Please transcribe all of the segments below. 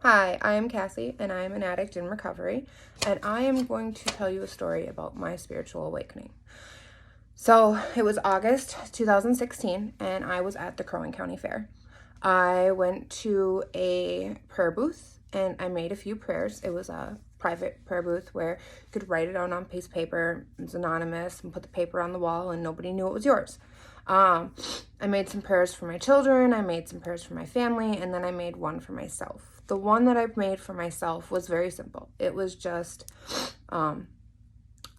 Hi, I am Cassie, and I am an addict in recovery, and I am going to tell you a story about my spiritual awakening. So, it was August 2016, and I was at the Crow Wing County Fair. I went to a prayer booth, and I made a few prayers. It was a private prayer booth where you could write it out on a piece of paper. It was anonymous, and put the paper on the wall, and nobody knew it was yours. I made some prayers for my children, I made some prayers for my family, and then I made one for myself. The one that I made for myself was very simple. It was just,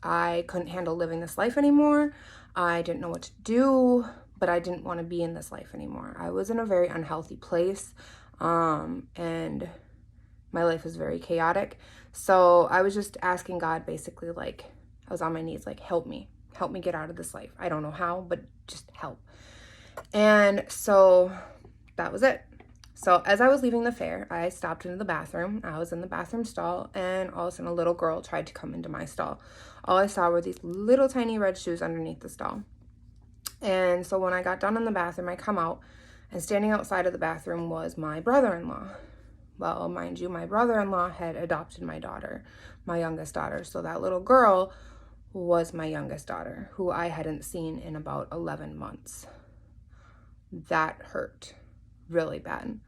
I couldn't handle living this life anymore. I didn't know what to do, but I didn't want to be in this life anymore. I was in a very unhealthy place, and my life was very chaotic. So I was just asking God, basically, like, I was on my knees, like, help me get out of this life. I don't know how, but just help. And so that was it. So as I was leaving the fair, I stopped into the bathroom. I was in the bathroom stall, and all of a sudden a little girl tried to come into my stall. All I saw were these little tiny red shoes underneath the stall. And so when I got done in the bathroom, I come out, and standing outside of the bathroom was my brother-in-law. Well, mind you, my brother-in-law had adopted my daughter, my youngest daughter. So that little girl was my youngest daughter, who I hadn't seen in about 11 months. That hurt really bad.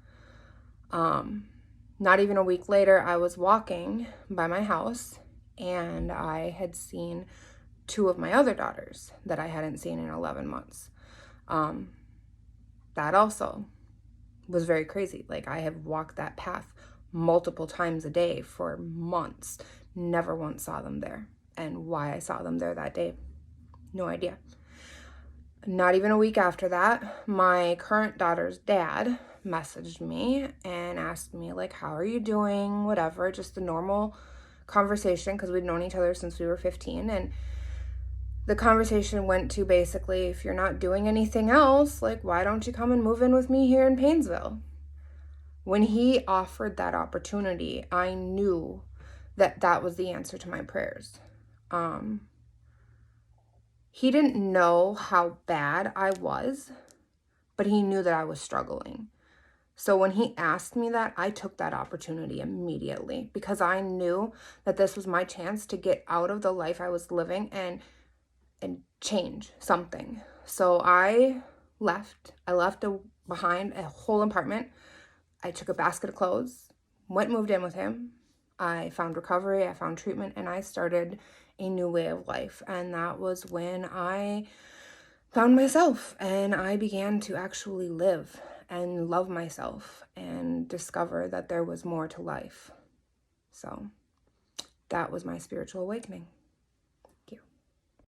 Not even a week later, I was walking by my house, and I had seen two of my other daughters that I hadn't seen in 11 months. That also was very crazy. Like, I have walked that path multiple times a day for months, never once saw them there. And why I saw them there that day, no idea. Not even a week after that, my current daughter's dad messaged me and asked me, like, how are you doing? Whatever, just a normal conversation, because we'd known each other since we were 15. And the conversation went to basically, if you're not doing anything else, like, why don't you come and move in with me here in Paynesville? When he offered that opportunity, I knew that that was the answer to my prayers. He didn't know how bad I was, but he knew that I was struggling. So when he asked me that, I took that opportunity immediately, because I knew that this was my chance to get out of the life I was living and change something. So I left. Behind a whole apartment. I took a basket of clothes, moved in with him. I found recovery, I found treatment, and I started a new way of life. And that was when I found myself, and I began to actually live and love myself and discover that there was more to life. So that was my spiritual awakening.